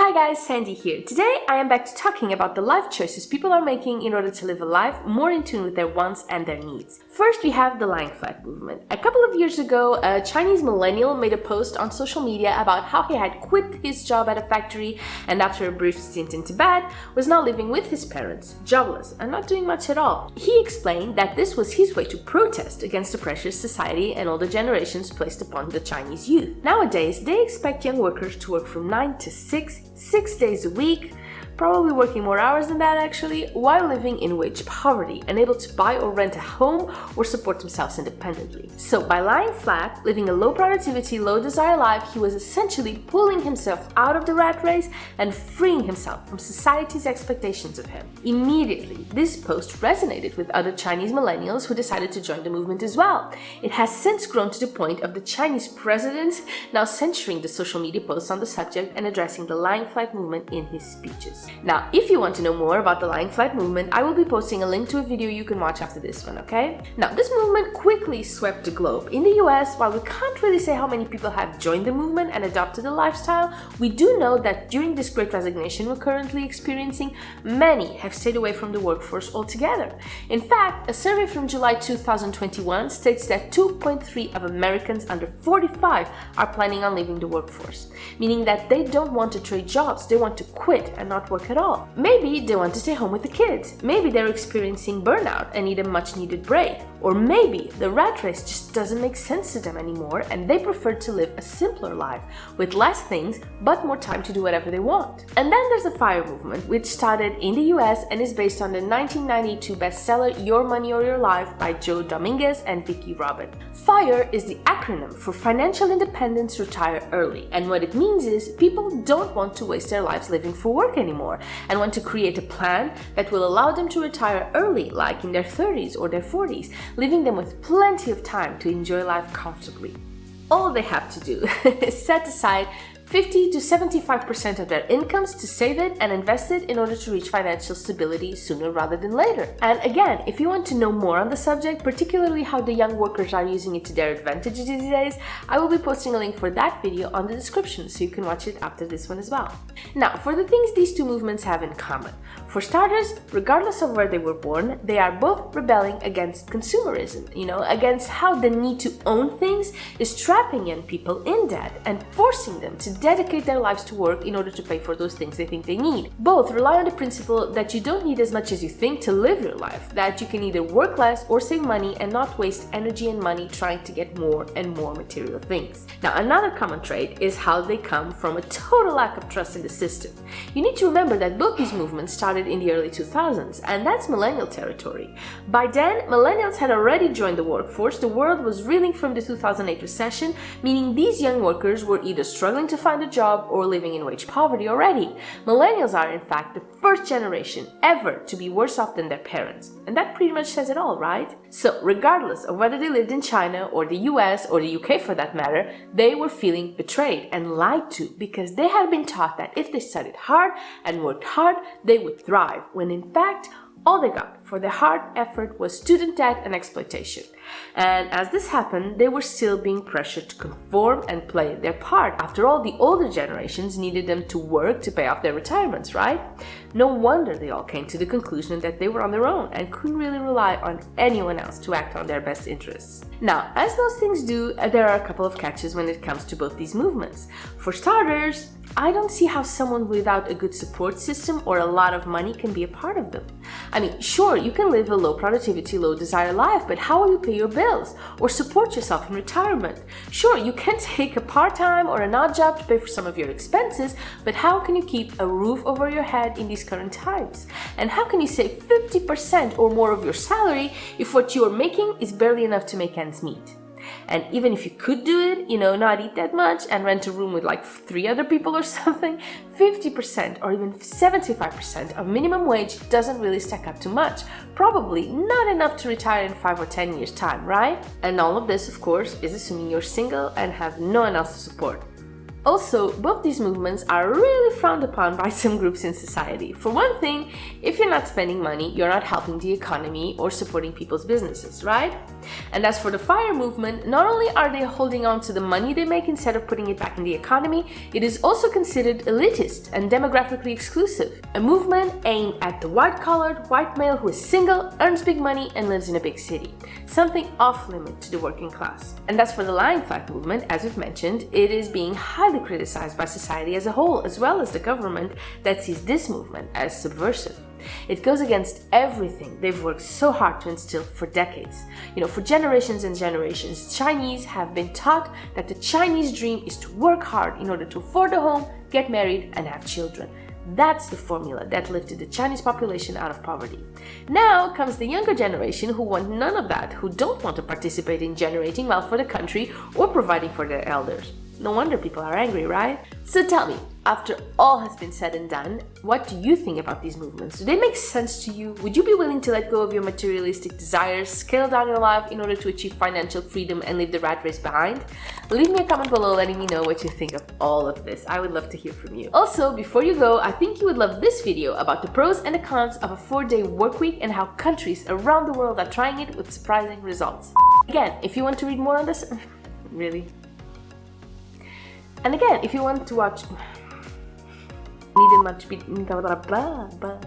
Hi guys, Sandy here. Today I am back to talking about the life choices people are making in order to live a life more in tune with their wants and their needs. First, we have the lying flat movement. A couple of years ago, a Chinese millennial made a post on social media about how he had quit his job at a factory and after a brief stint in Tibet, was now living with his parents, jobless and not doing much at all. He explained that this was his way to protest against the pressures society and older generations placed upon the Chinese youth. Nowadays, they expect young workers to work from 9 to 6 days a week, probably working more hours than that actually, while living in wage poverty, unable to buy or rent a home or support themselves independently. So by lying flat, living a low productivity, low desire life, he was essentially pulling himself out of the rat race and freeing himself from society's expectations of him. Immediately, this post resonated with other Chinese millennials who decided to join the movement as well. It has since grown to the point of the Chinese president now censoring the social media posts on the subject and addressing the lying flat movement in his speeches. Now, if you want to know more about the lying flat movement, I will be posting a link to a video you can watch after this one, okay? Now, this movement quickly swept the globe. In the US, while we can't really say how many people have joined the movement and adopted the lifestyle, we do know that during this great resignation we're currently experiencing, many have stayed away from the workforce altogether. In fact, a survey from July 2021 states that 2.3 of Americans under 45 are planning on leaving the workforce, meaning that they don't want to trade jobs, they want to quit and not work at all. Maybe they want to stay home with the kids. Maybe they're experiencing burnout and need a much needed break. Or maybe the rat race just doesn't make sense to them anymore and they prefer to live a simpler life with less things but more time to do whatever they want. And then there's the FIRE movement, which started in the US and is based on the 1992 bestseller Your Money or Your Life by Joe Dominguez and Vicki Robin. FIRE is the acronym for Financial Independence Retire Early, and what it means is people don't want to waste their lives living for work anymore and want to create a plan that will allow them to retire early, like in their 30s or their 40s, leaving them with plenty of time to enjoy life comfortably. All they have to do is set aside 50 to 75% of their incomes to save it and invest it in order to reach financial stability sooner rather than later. And again, if you want to know more on the subject, particularly how the young workers are using it to their advantage these days, I will be posting a link for that video on the description so you can watch it after this one as well. Now, for the things these two movements have in common. For starters, regardless of where they were born, they are both rebelling against consumerism, against how the need to own things is trapping young people in debt and forcing them to dedicate their lives to work in order to pay for those things they think they need. Both rely on the principle that you don't need as much as you think to live your life, that you can either work less or save money and not waste energy and money trying to get more and more material things. Now, another common trait is how they come from a total lack of trust in the system. You need to remember that both these movements started in the early 2000s, and that's millennial territory. By then, millennials had already joined the workforce, the world was reeling from the 2008 recession, meaning these young workers were either struggling to find a job or living in wage poverty already. Millennials are, in fact, the first generation ever to be worse off than their parents. And that pretty much says it all, right? So, regardless of whether they lived in China or the US or the UK for that matter, they were feeling betrayed and lied to because they had been taught that if they studied hard and worked hard, they would thrive, when in fact, all they got for their hard effort was student debt and exploitation. And as this happened, they were still being pressured to conform and play their part. After all, the older generations needed them to work to pay off their retirements, right? No wonder they all came to the conclusion that they were on their own and couldn't really rely on anyone else to act on their best interests. Now, as most things do, there are a couple of catches when it comes to both these movements. For starters, I don't see how someone without a good support system or a lot of money can be a part of them. I mean, sure, you can live a low productivity, low desire life, but how will you pay your bills or support yourself in retirement? Sure, you can take a part-time or an odd job to pay for some of your expenses, but how can you keep a roof over your head in these current times? And how can you save 50% or more of your salary if what you are making is barely enough to make ends meet? And even if you could do it, not eat that much and rent a room with like 3 other people or something, 50% or even 75% of minimum wage doesn't really stack up to much. Probably not enough to retire in 5 or 10 years' time, right? And all of this, of course, is assuming you're single and have no one else to support. Also, both these movements are really frowned upon by some groups in society. For one thing, if you're not spending money, you're not helping the economy or supporting people's businesses, right? And as for the FIRE movement, not only are they holding on to the money they make instead of putting it back in the economy, it is also considered elitist and demographically exclusive. A movement aimed at the white-collared white male who is single, earns big money, and lives in a big city. Something off-limit to the working class. And as for the lying flat movement, as we've mentioned, it is being highly criticized by society as a whole, as well as the government that sees this movement as subversive. It goes against everything they've worked so hard to instill for decades. For generations and generations, Chinese have been taught that the Chinese dream is to work hard in order to afford a home, get married, and have children. That's the formula that lifted the Chinese population out of poverty. Now comes the younger generation who want none of that, who don't want to participate in generating wealth for the country or providing for their elders. No wonder people are angry, right? So tell me, after all has been said and done, what do you think about these movements? Do they make sense to you? Would you be willing to let go of your materialistic desires, scale down your life in order to achieve financial freedom and leave the rat race behind? Leave me a comment below letting me know what you think of all of this. I would love to hear from you. Also, before you go, I think you would love this video about the pros and the cons of a 4-day work week and how countries around the world are trying it with surprising results. Again, if you want to read more on this, really? And again, if you want to watch, needn't much be blah blah blah blah.